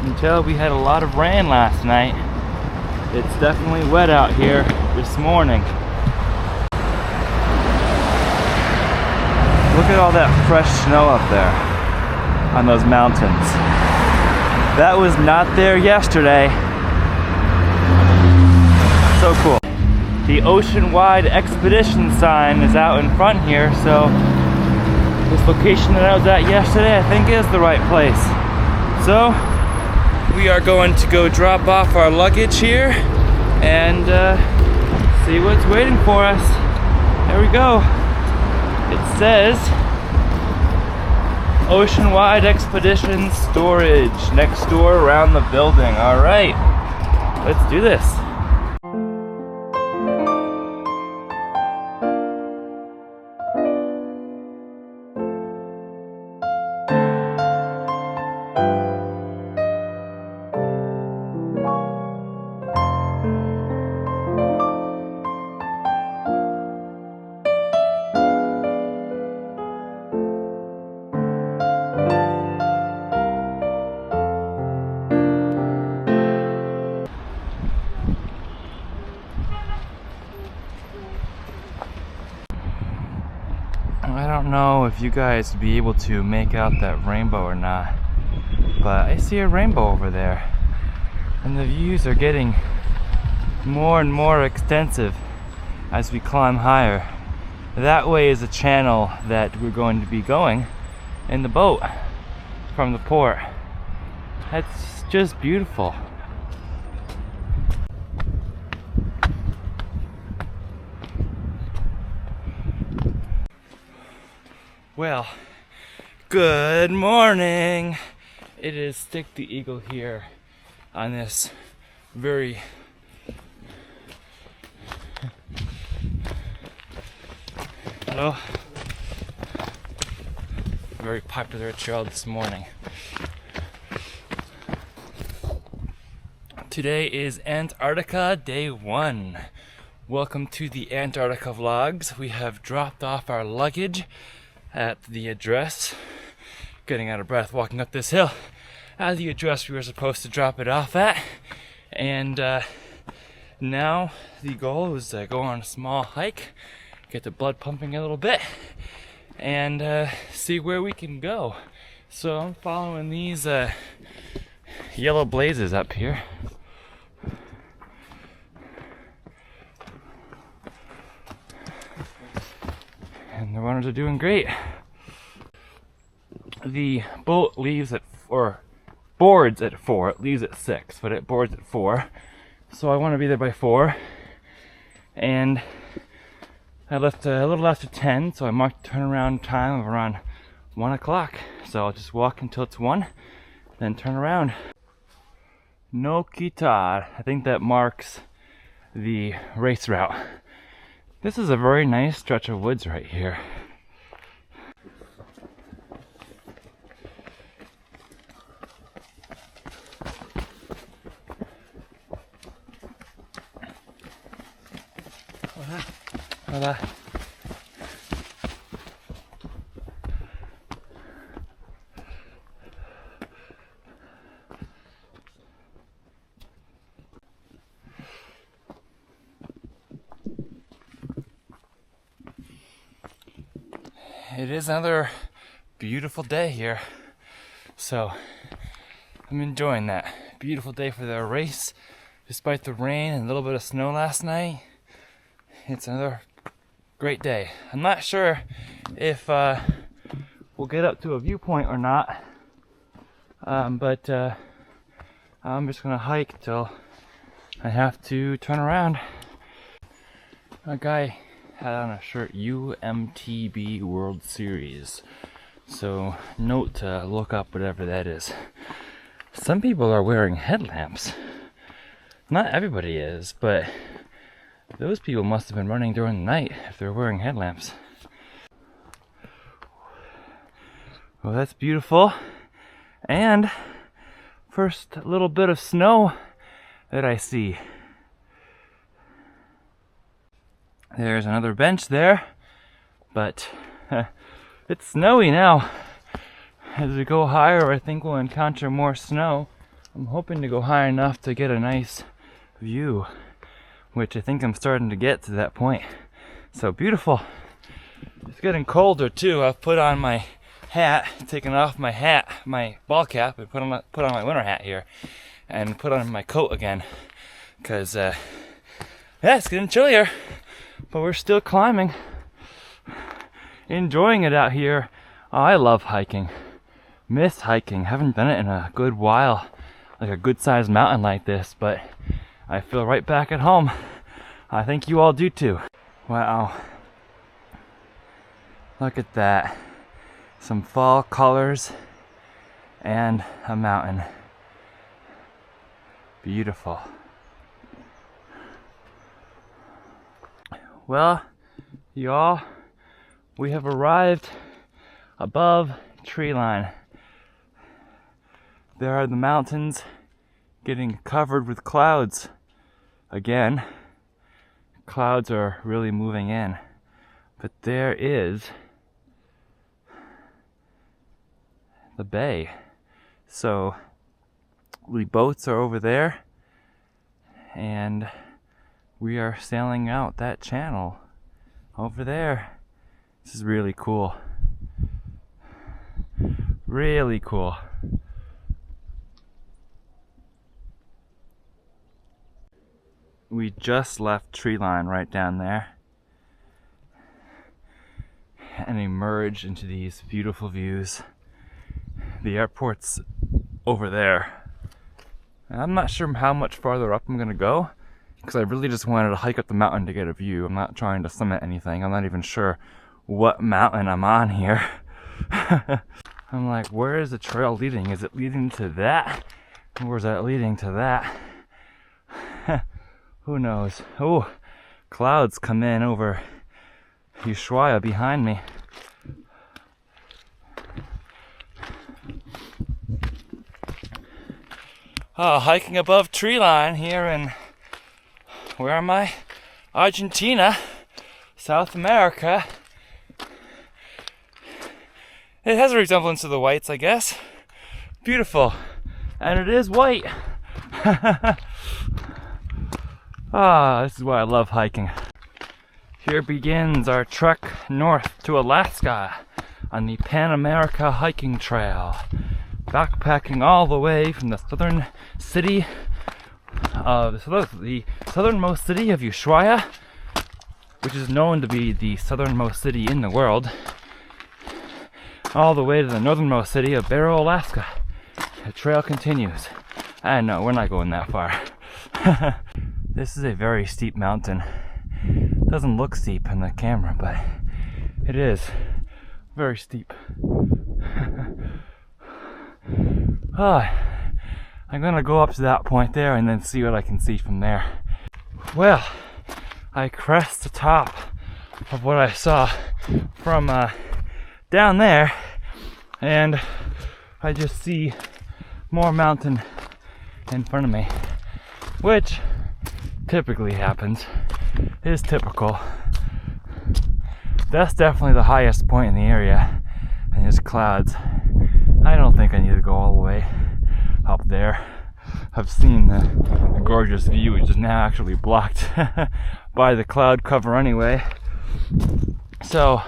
can tell we had a lot of rain last night. It's definitely wet out here this morning. Look at all that fresh snow up there on those mountains. That was not there yesterday. So cool. The ocean-wide expedition sign is out in front here, so this location that I was at yesterday I think is the right place. So we are going to go drop off our luggage here and see what's waiting for us. There we go. It says Ocean-wide Expedition Storage next door around the building. All right, let's do this. I don't know if you guys would be able to make out that rainbow or not, but I see a rainbow over there, and the views are getting more and more extensive as we climb higher. That way is a channel that we're going to be going in the boat from the port. That's just beautiful. Well, good morning. It is Stick the Eagle here on this very very popular trail this morning. Today is Antarctica Day 1. Welcome to the Antarctica vlogs. We have dropped off our luggage at the address, getting out of breath walking up this hill, at the address we were supposed to drop it off at, and now the goal is to go on a small hike, get the blood pumping a little bit, and see where we can go. So I'm following these yellow blazes up here. And the runners are doing great. The boat leaves at, or boards at 4, it leaves at 6, but it boards at 4. So I want to be there by 4. And I left a little after 10, so I marked turnaround time of around 1 o'clock. So I'll just walk until it's 1, then turn around. No quitar. I think that marks the race route. This is a very nice stretch of woods right here. Hola. It is another beautiful day here, so I'm enjoying that. Beautiful day for the race, despite the rain and a little bit of snow last night. It's another great day. I'm not sure if we'll get up to a viewpoint or not, but I'm just gonna hike till I have to turn around. A guy had on a shirt UMTB World Series, so note to look up whatever that is. Some people are wearing headlamps. Not everybody is, but those people must have been running during the night if they're wearing headlamps. Well, that's beautiful. And first little bit of snow that I see. There's another bench there, but it's snowy now. As we go higher, I think we'll encounter more snow. I'm hoping to go high enough to get a nice view, which I think I'm starting to get to that point. So beautiful. It's getting colder too. I've put on my hat, taken off my hat, my ball cap, and put on my winter hat here, and put on my coat again, because yeah, it's getting chillier, but we're still climbing, enjoying it out here. Oh, I love hiking. Miss hiking. Haven't done it in a good while, like a good sized mountain like this, but I feel right back at home. I think you all do too. Wow. Look at that. Some fall colors and a mountain. Beautiful. Well, y'all, we have arrived above tree line. There are the mountains getting covered with clouds. Again, clouds are really moving in. But there is the bay. So the boats are over there, and we are sailing out that channel over there. This is really cool. Really cool. We just left tree line right down there and emerged into these beautiful views. The airport's over there. And I'm not sure how much farther up I'm gonna go, because I really just wanted to hike up the mountain to get a view. I'm not trying to summit anything. I'm not even sure what mountain I'm on here. I'm like, where is the trail leading? Is it leading to that? Or is that leading to that? Who knows? Oh, clouds come in over Ushuaia behind me. Oh, hiking above tree line here in, where am I? Argentina, South America. It has a resemblance to the whites, I guess. Beautiful. And it is white. Ah, this is why I love hiking. Here begins our trek north to Alaska on the Pan America Hiking Trail. Backpacking all the way from the southern city of the southernmost city of Ushuaia, which is known to be the southernmost city in the world, all the way to the northernmost city of Barrow, Alaska. The trail continues. I know, we're not going that far. This is a very steep mountain. Doesn't look steep in the camera, but it is very steep. I'm gonna go up to that point there and then see what I can see from there. Well, I crest the top of what I saw from down there, and I just see more mountain in front of me, which typically happens. It is typical. That's definitely the highest point in the area, and there's clouds. I don't think I need to go all the way up there. I've seen the gorgeous view, which is now actually blocked by the cloud cover anyway. So,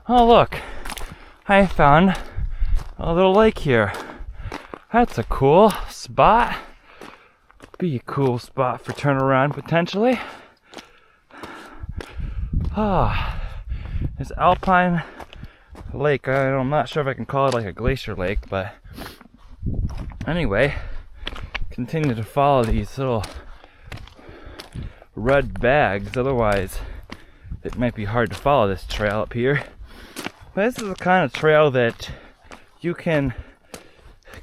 oh look, I found a little lake here. That's a cool spot. Be a cool spot for turnaround potentially. Ah, this Alpine lake. I'm not sure if I can call it like a glacier lake, but anyway, continue to follow these little red bags. Otherwise, it might be hard to follow this trail up here. But this is the kind of trail that you can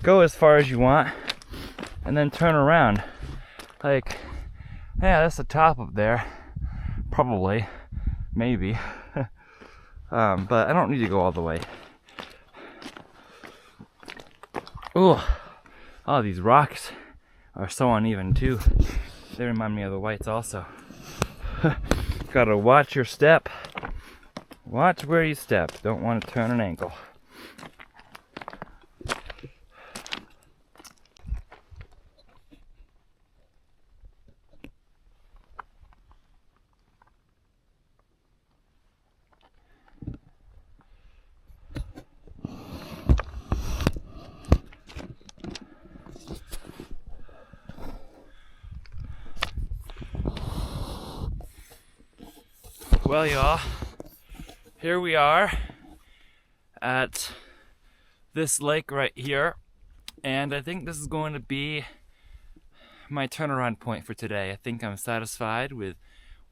go as far as you want and then turn around. Like, yeah, that's the top up there. Probably. Maybe. But I don't need to go all the way. Ooh. Oh, these rocks are so uneven too. They remind me of the whites also. Gotta watch your step. Watch where you step. Don't want to turn an ankle. Well, y'all, here we are at this lake right here, and I think this is going to be my turnaround point for today. I think I'm satisfied with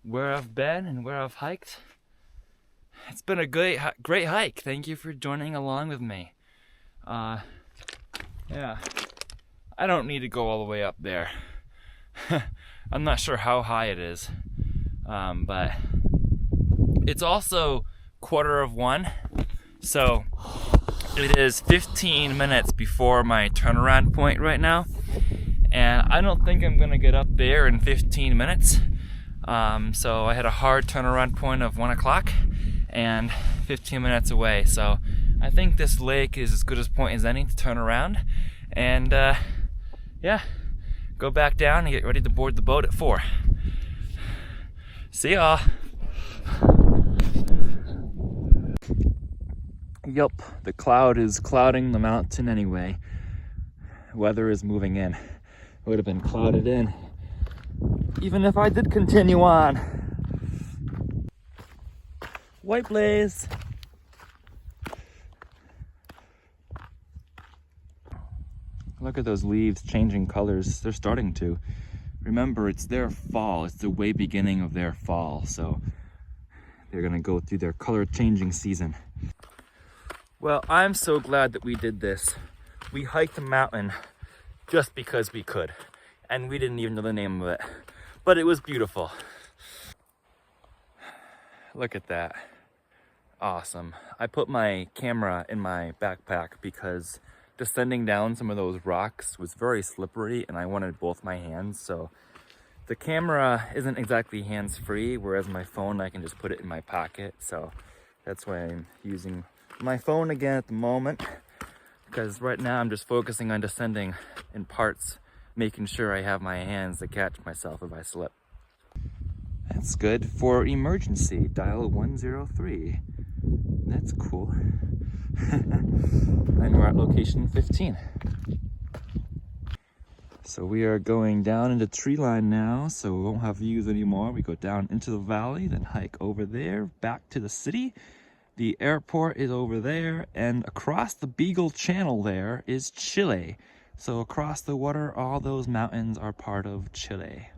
where I've been and where I've hiked. It's been a great hike. Thank you for joining along with me. Yeah, I don't need to go all the way up there. I'm not sure how high it is, but it's also 1:15, so it is 15 minutes before my turnaround point right now, and I don't think I'm gonna get up there in 15 minutes. So I had a hard turnaround point of 1 o'clock and 15 minutes away, so I think this lake is as good a point as any to turn around and yeah, go back down and get ready to board the boat at 4. See y'all. Yup, the cloud is clouding the mountain anyway. Weather is moving in. It would have been clouded in even if I did continue on. White blaze. Look at those leaves changing colors. They're starting to. Remember, it's their fall. It's the way beginning of their fall. So they're gonna go through their color changing season. Well, I'm so glad that we did this. We hiked a mountain just because we could. And we didn't even know the name of it. But it was beautiful. Look at that. Awesome. I put my camera in my backpack because descending down some of those rocks was very slippery and I wanted both my hands, so the camera isn't exactly hands-free, whereas my phone, I can just put it in my pocket, so that's why I'm using my phone again at the moment, because right now I'm just focusing on descending in parts, making sure I have my hands to catch myself if I slip. That's good. For emergency, dial 103. That's cool. And we're at location 15. So we are going down into tree line now, so we won't have views anymore. We go down into the valley, then hike over there, back to the city. The airport is over there, and across the Beagle Channel there is Chile. So across the water, all those mountains are part of Chile.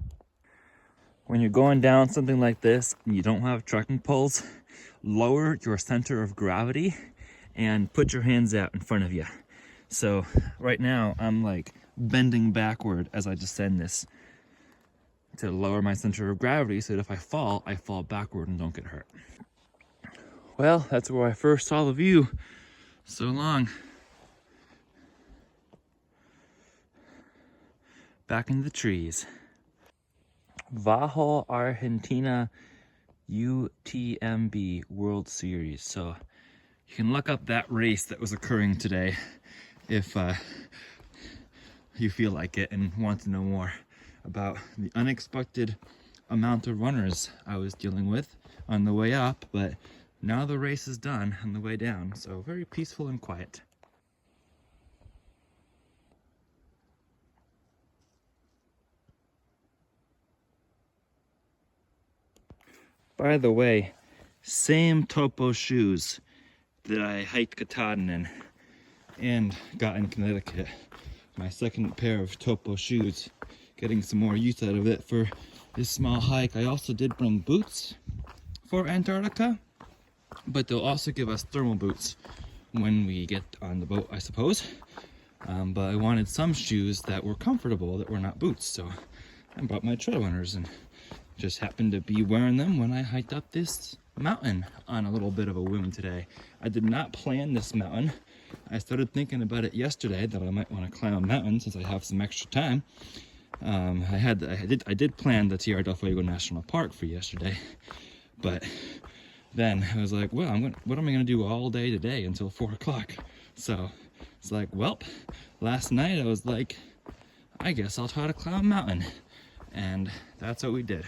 When you're going down something like this and you don't have trekking poles, lower your center of gravity and put your hands out in front of you. So right now I'm like bending backward as I descend this to lower my center of gravity so that if I fall backward and don't get hurt. Well, that's where I first saw the view. So long. Back in the trees. Bajo Argentina UTMB World Series. So you can look up that race that was occurring today if you feel like it and want to know more about the unexpected amount of runners I was dealing with on the way up, but now the race is done on the way down, so very peaceful and quiet. By the way, same topo shoes that I hiked Katahdin in and got in Connecticut. My second pair of topo shoes, getting some more use out of it for this small hike. I also did bring boots for Antarctica, but they'll also give us thermal boots when we get on the boat, I suppose. But I wanted some shoes that were comfortable, that were not boots, so I brought my trail runners and just happened to be wearing them when I hiked up this mountain on a little bit of a whim today. I did not plan this mountain. I started thinking about it yesterday that I might want to climb a mountain since I have some extra time. I did plan the Tierra del Fuego National Park for yesterday, but then I was like, well, what am I going to do all day today until 4 o'clock? So it's like, well, last night I was like, I guess I'll try to climb a mountain, and that's what we did.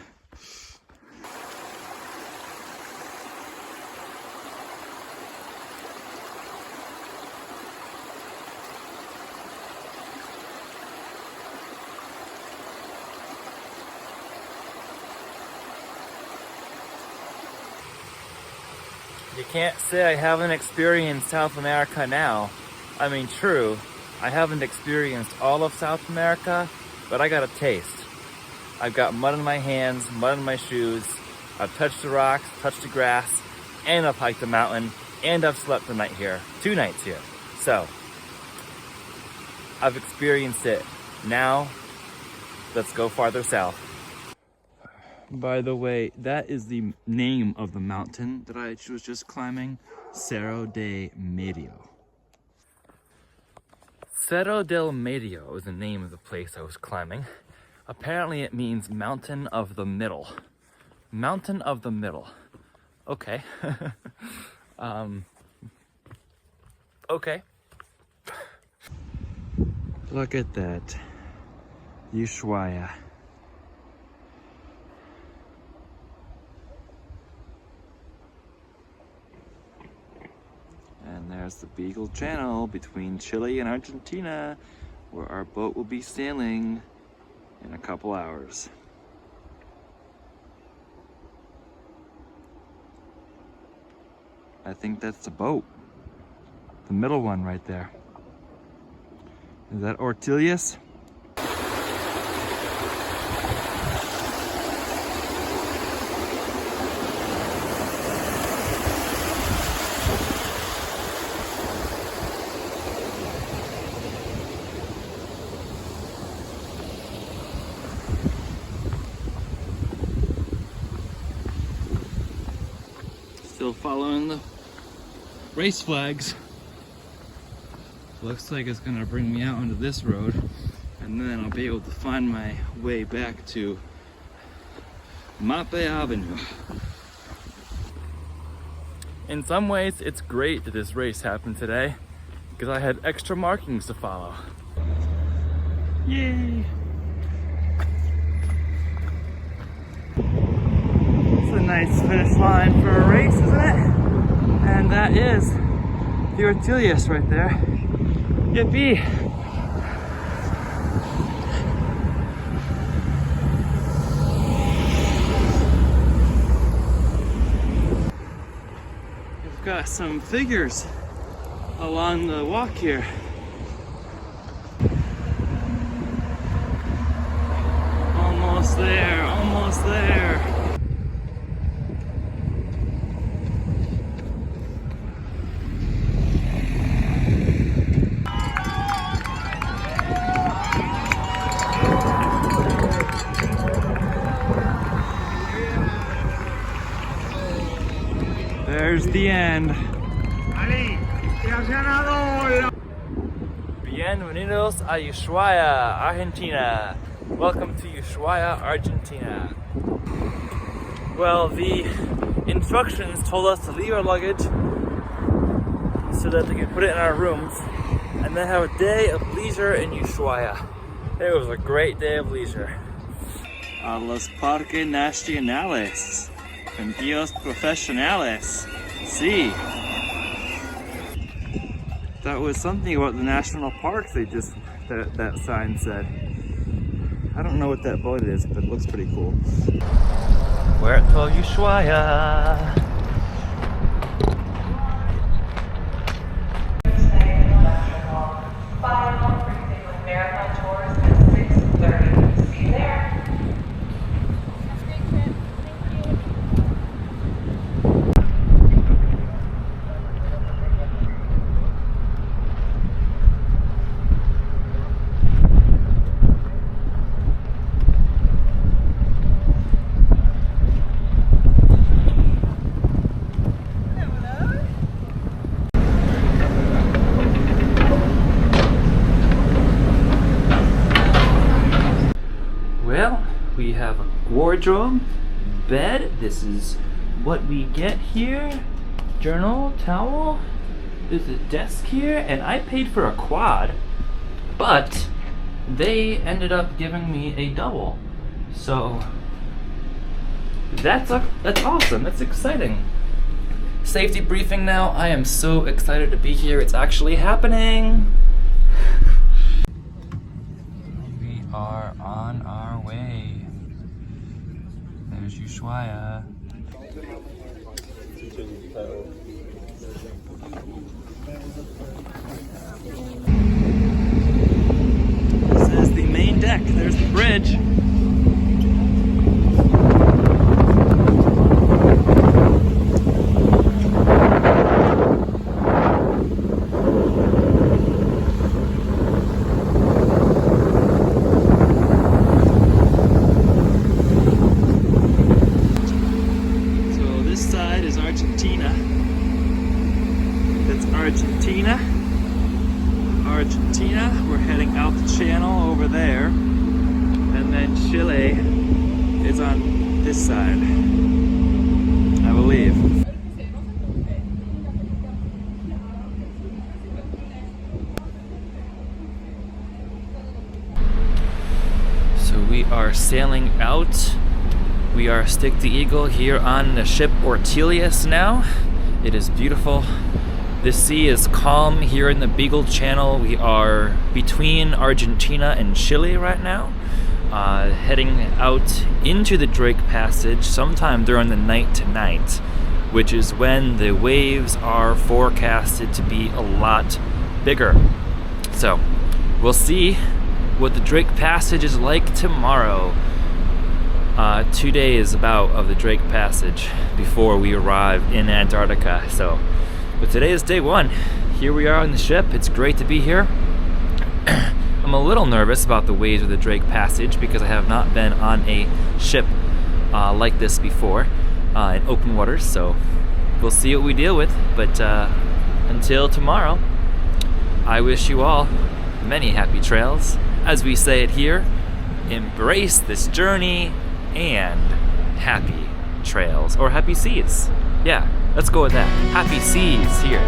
You can't say I haven't experienced South America now. I mean, true, I haven't experienced all of South America, but I got a taste. I've got mud in my hands, mud in my shoes. I've touched the rocks, touched the grass, and I've hiked the mountain, and I've slept the night here, 2 nights here. So, I've experienced it. Now, let's go farther south. By the way, that is the name of the mountain that I was just climbing, Cerro del Medio. Cerro del Medio is the name of the place I was climbing. Apparently it means mountain of the middle. Mountain of the middle. Okay. Okay. Look at that. Ushuaia. And there's the Beagle Channel between Chile and Argentina, where our boat will be sailing in a couple hours. I think that's the boat. The middle one right there. Is that Ortelius? Still following the race flags. Looks like it's gonna bring me out onto this road, and then I'll be able to find my way back to Mape Avenue. In some ways, it's great that this race happened today, because I had extra markings to follow. Yay! It's a nice finish line for a race, isn't it? And that is the Ortelius right there. Yippee! We've got some figures along the walk here. Almost there, almost there. There's the end. Bienvenidos a Ushuaia, Argentina. Welcome to Ushuaia, Argentina. Well, the instructions told us to leave our luggage so that they could put it in our rooms and then have a day of leisure in Ushuaia. It was a great day of leisure. A los parques nacionales, envíos profesionales. See, that was something about the national parks. That sign said. I don't know what that boat is, but it looks pretty cool. Puerto Ushuaia. We have a wardrobe, bed. This is what we get here. Journal, towel. There's a desk here, and I paid for a quad, but they ended up giving me a double. So that's awesome. That's exciting. Safety briefing now. I am so excited to be here. It's actually happening. We are on our way. There's Ushuaia. bridge. So this side is Argentina. That's Argentina. Argentina, we're heading out the channel over there, and then Chile is on this side, I believe. So we are sailing out. We are Stick the Eagle here on the ship Ortelius now. It is beautiful. The sea is calm here in the Beagle Channel. We are between Argentina and Chile right now, heading out into the Drake Passage sometime during the night tonight, which is when the waves are forecasted to be a lot bigger. So we'll see what the Drake Passage is like tomorrow. 2 days about of the Drake Passage before we arrive in Antarctica. But today is day one. Here we are on the ship. It's great to be here. I'm a little nervous about the waves of the Drake Passage because I have not been on a ship like this before in open waters. So we'll see what we deal with. But until tomorrow, I wish you all many happy trails. As we say it here, embrace this journey and happy trails, or happy seas. Yeah, let's go with that. Happy seas here.